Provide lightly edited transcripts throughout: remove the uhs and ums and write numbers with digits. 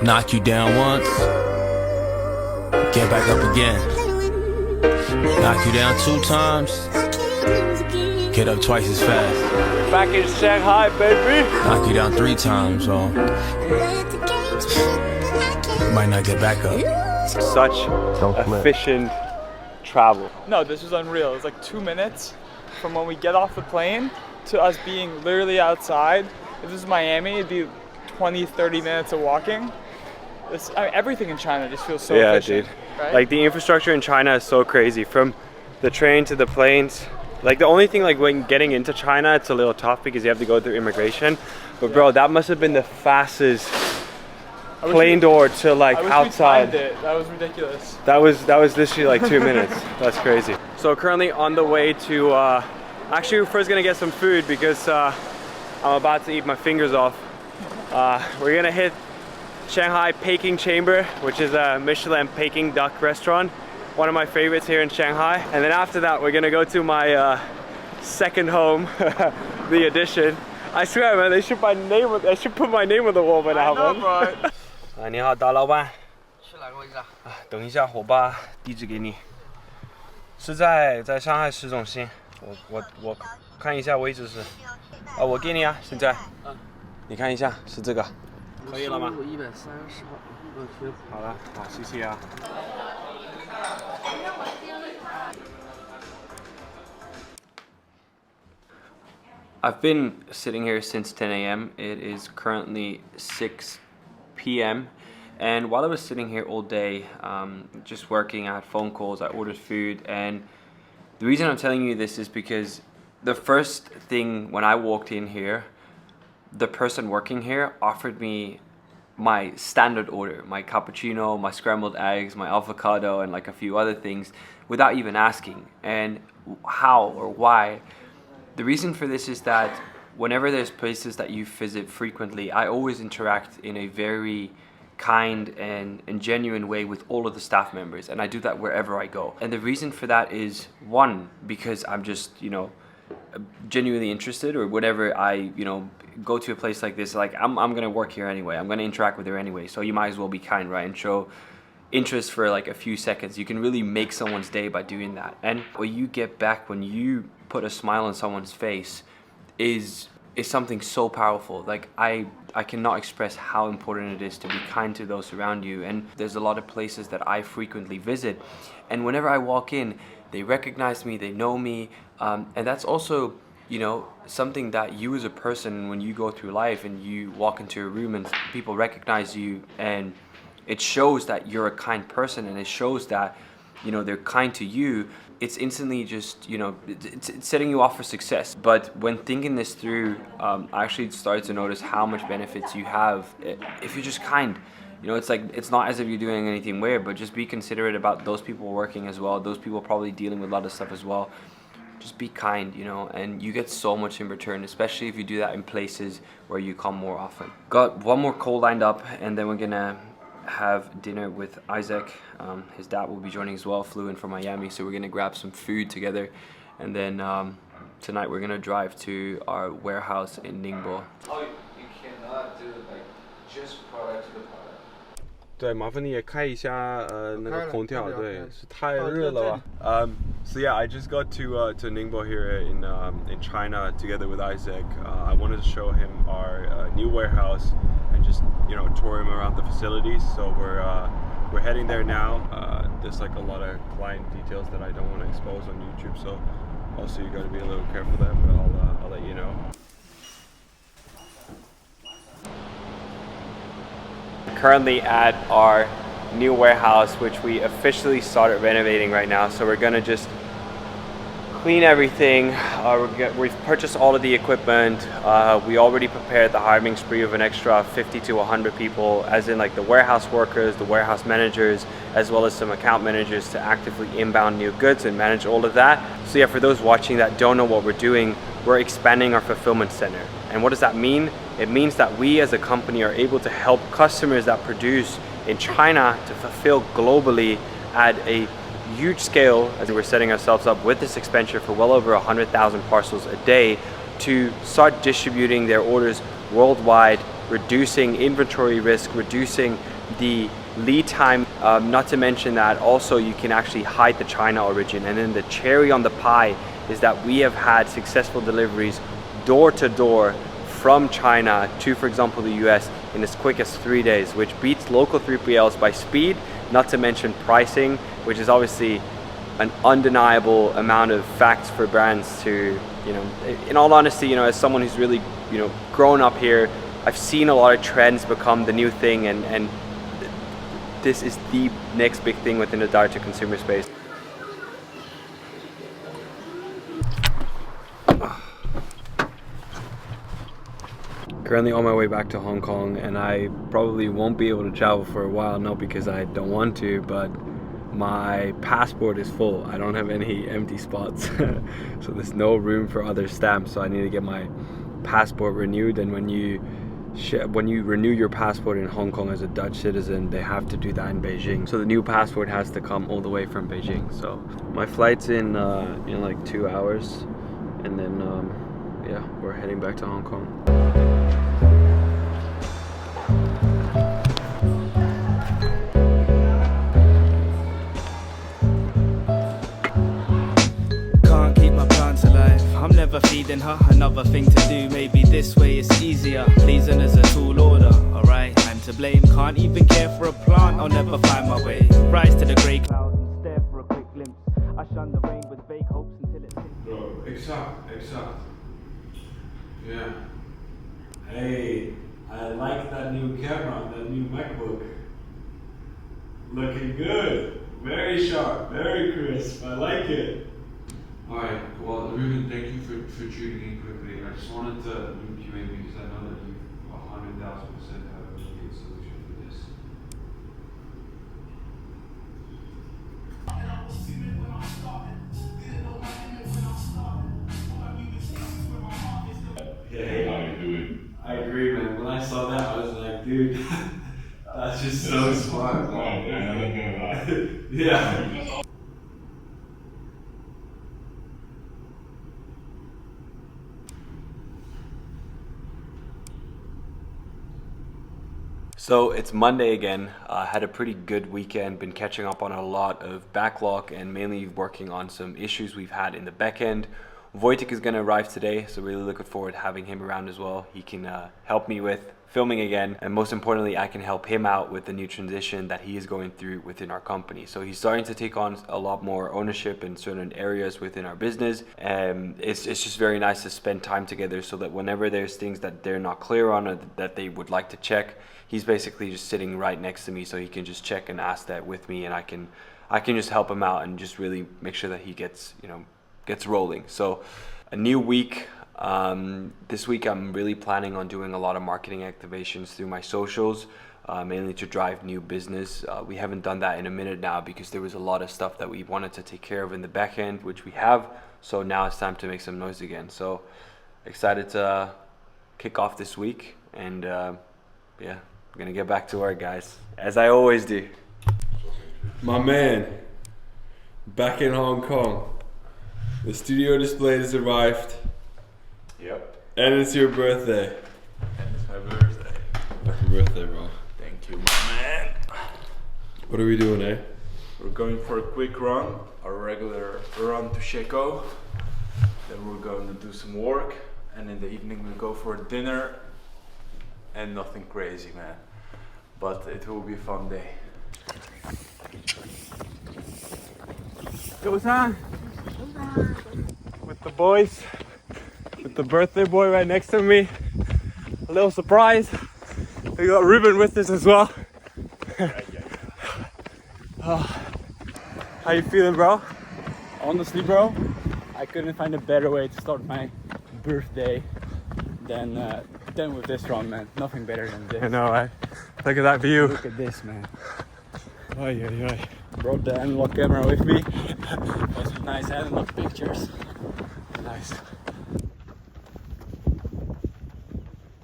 Knock you down once, get back up again. Knock you down 2 times, get up twice as fast. Back in Shanghai, baby. Knock you down 3 times, so might not get back up. Such efficient travel. No, this was unreal. It's like 2 minutes from when we get off the plane to us being literally outside. If this is Miami, it'd be 20-30 minutes of walking. Everything in China just feels so efficient. Dude. Right? Like the infrastructure in China is so crazy. From the train to the planes. Like the only thing, like when getting into China, it's a little tough because you have to go through immigration. But bro, that must have been the fastest plane door to like outside. That was ridiculous. That was literally like 2 minutes. That's crazy. So currently on the way to, actually we're first gonna get some food because I'm about to eat my fingers off. We're gonna hit Shanghai Peking Chamber, which is a Michelin Peking duck restaurant. One of my favorites here in Shanghai. And then after that, we're gonna go to my second home, the Edition. I swear, man, they should put my name on the wall by now, man. 你好，大老板。去哪个位置啊？等一下，我把地址给你。是在上海市中心。我看一下位置是。我给你啊，现在。你看一下，是这个。可以了吗？130号。好了，好，谢谢啊。I've been sitting here since 10 a.m. It is currently 6 p.m. and while I was sitting here all day just working, I had phone calls, I ordered food, and the reason I'm telling you this is because the first thing when I walked in here, the person working here offered me my standard order, my cappuccino, my scrambled eggs, my avocado, and like a few other things without even asking. And how or why? The reason for this is that whenever there's places that you visit frequently, I always interact in a very kind and genuine way with all of the staff members, and I do that wherever I go. And the reason for that is, one, because I'm just, genuinely interested, or whenever I, go to a place like this, like I'm gonna work here anyway, I'm gonna interact with her anyway, so you might as well be kind, right, and show interest for like a few seconds. You can really make someone's day by doing that. And what you get back when you put a smile on someone's face is something so powerful. Like I cannot express how important it is to be kind to those around you. And there's a lot of places that I frequently visit, and whenever I walk in, they recognize me, they know me, and that's also something that you as a person, when you go through life and you walk into a room and people recognize you, and it shows that you're a kind person, and it shows that they're kind to you. It's instantly just it's setting you off for success. But when thinking this through, I actually started to notice how much benefits you have if you're just kind. It's like, it's not as if you're doing anything weird, but just be considerate about those people working as well, those people probably dealing with a lot of stuff as well. Just be kind, and you get so much in return, especially if you do that in places where you come more often. Got one more call lined up, and then we're gonna have dinner with Isaac. His dad will be joining as well, flew in from Miami, so we're gonna grab some food together, and then tonight we're gonna drive to our warehouse in Ningbo. Oh, you cannot do like just product to the product. 对，麻烦你也开一下那个空调，对，是太热了吧。So yeah, I just got to Ningbo here in China together with Isaac. I wanted to show him our new warehouse and just tour him around the facilities. So we're heading there now. There's like a lot of client details that I don't want to expose on YouTube, so also you got to be a little careful there. But I'll let you know. Currently at our new warehouse, which we officially started renovating right now. So we're gonna just clean everything. We've purchased all of the equipment. We already prepared the hiring spree of an extra 50 to 100 people, as in like the warehouse workers, the warehouse managers, as well as some account managers to actively inbound new goods and manage all of that. So yeah, for those watching that don't know what we're doing, we're expanding our fulfillment center. And what does that mean? It means that we as a company are able to help customers that produce in China to fulfill globally at a huge scale, as we're setting ourselves up with this expansion for well over 100,000 parcels a day to start distributing their orders worldwide, reducing inventory risk, reducing the lead time, not to mention that also you can actually hide the China origin. And then the cherry on the pie is that we have had successful deliveries door to door from China to, for example, the US in as quick as 3 days, which beats local 3PLs by speed, not to mention pricing, which is obviously an undeniable amount of facts for brands to, you know, in all honesty, you know, as someone who's really, you know, grown up here, I've seen a lot of trends become the new thing, and this is the next big thing within the direct to consumer space. Currently on my way back to Hong Kong, and I probably won't be able to travel for a while, not because I don't want to, but my passport is full. I don't have any empty spots. So there's no room for other stamps, so I need to get my passport renewed. And when you renew your passport in Hong Kong as a Dutch citizen, they have to do that in Beijing. So the new passport has to come all the way from Beijing. So my flight's in like 2 hours, and then yeah, we're heading back to Hong Kong. Can't keep my plants alive. I'm never feeding her, another thing to do. Maybe this way it's easier. Pleasing is a tall order, alright, I'm to blame. Can't even care for a plant, I'll never find my way. Rise to the grey clouds and stare for a quick glimpse. I shun the rain with fake hopes until it's... Bro, exact. Yeah. Hey, I like that new camera, that new MacBook. Looking good. Very sharp, very crisp. I like it. Alright, well, Ruben, thank you for tuning in quickly. I just wanted to loop you in because I know that you 100,000% have a really good solution for this. Yeah, hey, how you doing? I agree, man. When I saw that, I was like, dude, that's just so smart, man. Yeah. So it's Monday again. Had a pretty good weekend, been catching up on a lot of backlog and mainly working on some issues we've had in the back end. Wojtek is going to arrive today, so really looking forward to having him around as well. He can help me with filming again, and most importantly, I can help him out with the new transition that he is going through within our company. So he's starting to take on a lot more ownership in certain areas within our business, and it's just very nice to spend time together so that whenever there's things that they're not clear on or that they would like to check, he's basically just sitting right next to me, so he can just check and ask that with me, and I can just help him out and just really make sure that he gets rolling. So a new week. This week I'm really planning on doing a lot of marketing activations through my socials, mainly to drive new business. We haven't done that in a minute now because there was a lot of stuff that we wanted to take care of in the back end, which we have. So now it's time to make some noise again. So excited to kick off this week, and yeah, I'm gonna get back to work, guys, as I always do. My man, back in Hong Kong. The studio display has arrived. Yep. And it's your birthday. And it's my birthday. Happy birthday, bro. Thank you, my man. What are we doing, eh? We're going for a quick run, our regular run to Chicago. Then we're going to do some work, and in the evening we'll go for dinner. And nothing crazy, man. But it will be a fun day. Goes on. With the boys. With the birthday boy right next to me. A little surprise. We got Ruben with us as well. How you feeling, bro? Honestly, bro, I couldn't find a better way to start my birthday than with this run, man. Nothing better than this. I know, right? Look at that view. Look at this, man. Oy, oy, oy. Brought the analog camera with me. Got some nice analog pictures. Nice.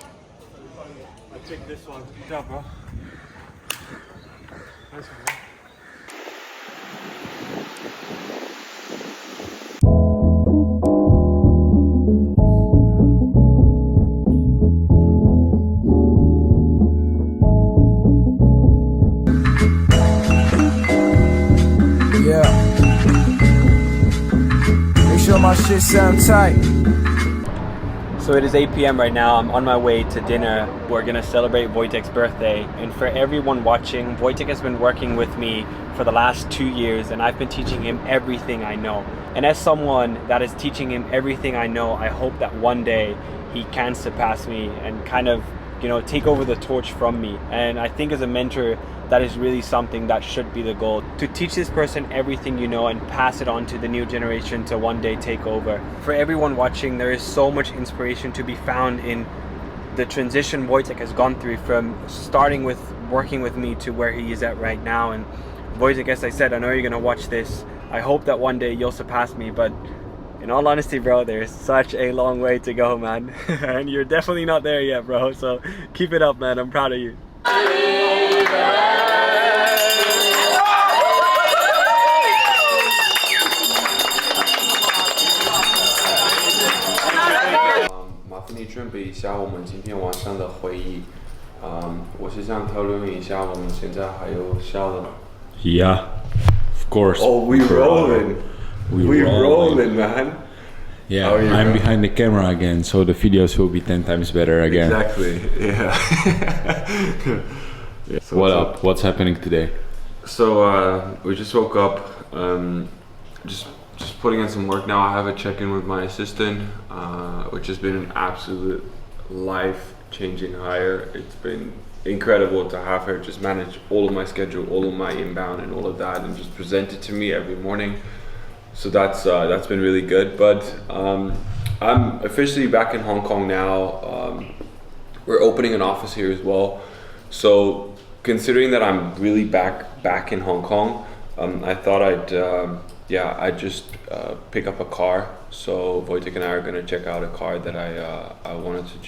I take this one. Good job, bro. Nice one, bro. my shit sound tight. So it is 8 p.m. right now. I'm on my way to dinner. We're gonna celebrate Wojtek's birthday. And for everyone watching, Wojtek has been working with me for the last 2 years, and I've been teaching him everything I know. And as someone that is teaching him everything I know, I hope that one day he can surpass me and kind of, you know, take over the torch from me. And I think as a mentor, that is really something that should be the goal, to teach this person everything you know and pass it on to the new generation to one day take over. For everyone watching, there is so much inspiration to be found in the transition Wojtek has gone through from starting with working with me to where he is at right now. And Wojtek, as I said, I know you're gonna watch this. I hope that one day you'll surpass me, but in all honesty, bro, there's such a long way to go, man. And you're definitely not there yet, bro. So keep it up, man. I'm proud of you.你准备一下我们今天晚上的会议。我是想讨论一下我们现在还有效的。Yeah, of course. Oh, we rolling. We rolling, man. Yeah, I'm behind the camera again, so the videos will be 10 times better again. Exactly. Yeah. Yeah. So what up? What's happening today? So we just woke up. Just putting in some work now. I have a check-in with my assistant, which has been an absolute life-changing hire. It's been incredible to have her just manage all of my schedule, all of my inbound and all of that, and just present it to me every morning. So that's been really good. But I'm officially back in Hong Kong now. We're opening an office here as well. So considering that I'm really back in Hong Kong, I thought I'd just pick up a car. So Wojtek and I are gonna check out a car that I wanted to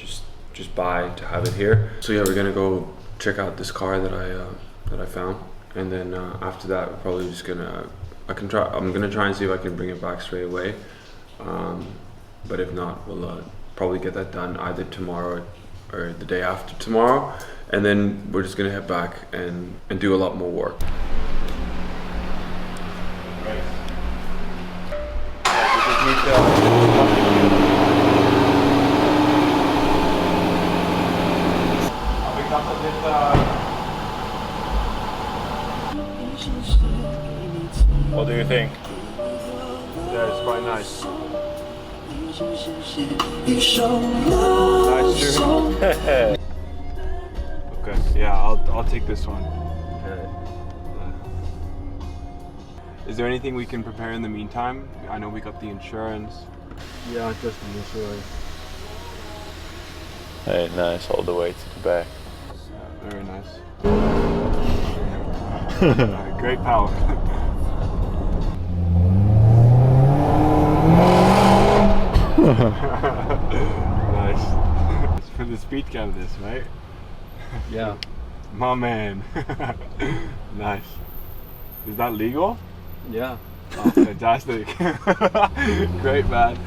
just buy to have it here. So yeah, we're gonna go check out this car that I found, and then after that, we're probably just gonna I'm gonna try and see if I can bring it back straight away. But if not, we'll probably get that done either tomorrow or the day after tomorrow, and then we're just gonna head back and do a lot more work. What do you think? Yeah, it's quite nice. Nice tune. Okay, yeah, I'll take this one. Is there anything we can prepare in the meantime? I know we got the insurance. Yeah, just the insurance. Hey, nice, all the way to the back. Yeah, very nice. Great power. Nice. It's for the speed cam of this, right? Yeah. My man. Nice. Is that legal? Yeah. Oh, fantastic. Great, man.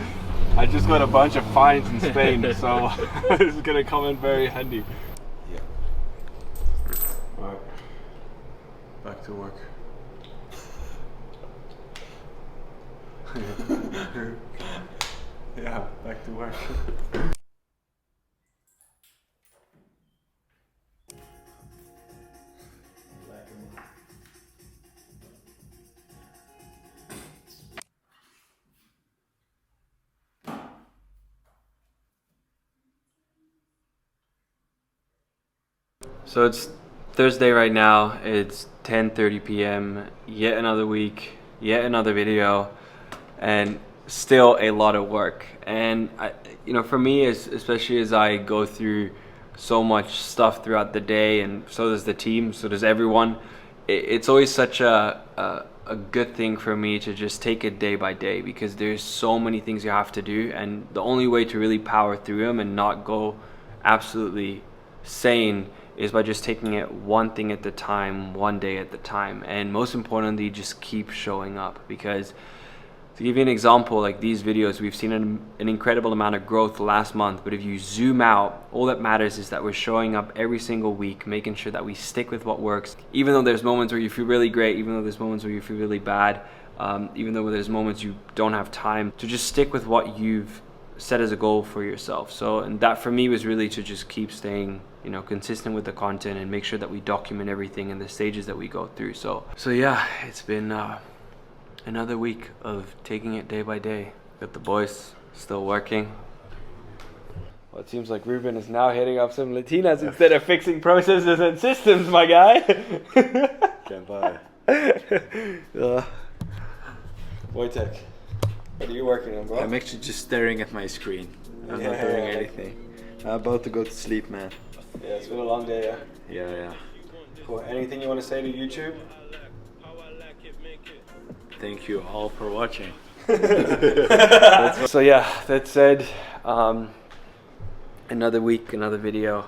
I just got a bunch of fines in Spain, so this is gonna come in very handy. Yeah. Alright. Back to work. Yeah, back to work. So it's Thursday right now. It's 10:30 p.m. Yet another week, yet another video, and still a lot of work. And for me, especially as I go through so much stuff throughout the day, and so does the team, so does everyone, it's always such a good thing for me to just take it day by day, because there's so many things you have to do, and the only way to really power through them and not go absolutely sane is by just taking it one thing at the time, one day at the time, and most importantly, just keep showing up. Because to give you an example, like these videos, we've seen an incredible amount of growth last month, but if you zoom out, all that matters is that we're showing up every single week, making sure that we stick with what works. Even though there's moments where you feel really great, even though there's moments where you feel really bad, even though there's moments you don't have time, to just stick with what you've set as a goal for yourself. So, and that for me was really to just keep staying, you know, consistent with the content and make sure that we document everything and the stages that we go through. So yeah, it's been another week of taking it day by day. Got the boys still working. Well, it seems like Ruben is now hitting up some Latinas instead of fixing processes and systems, my guy. Can't lie. Wojtek, what are you working on, bro? I'm actually just staring at my screen. I'm not doing anything. I'm about to go to sleep, man. Yeah, it's been a long day, yeah? Yeah. Cool. Anything you want to say to YouTube? Thank you all for watching. So yeah, that said, another week, another video,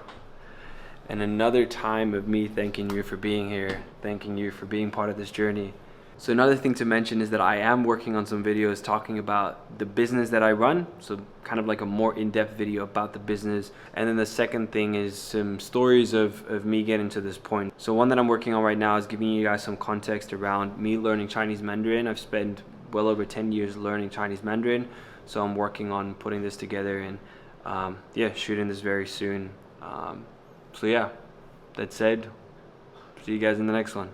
and another time of me thanking you for being here, thanking you for being part of this journey. So another thing to mention is that I am working on some videos talking about the business that I run, so kind of like a more in-depth video about the business. And then the second thing is some stories of me getting to this point. So one that I'm working on right now is giving you guys some context around me learning Chinese Mandarin. I've spent well over 10 years learning Chinese Mandarin, so I'm working on putting this together and yeah, shooting this very soon. So yeah, that said, see you guys in the next one.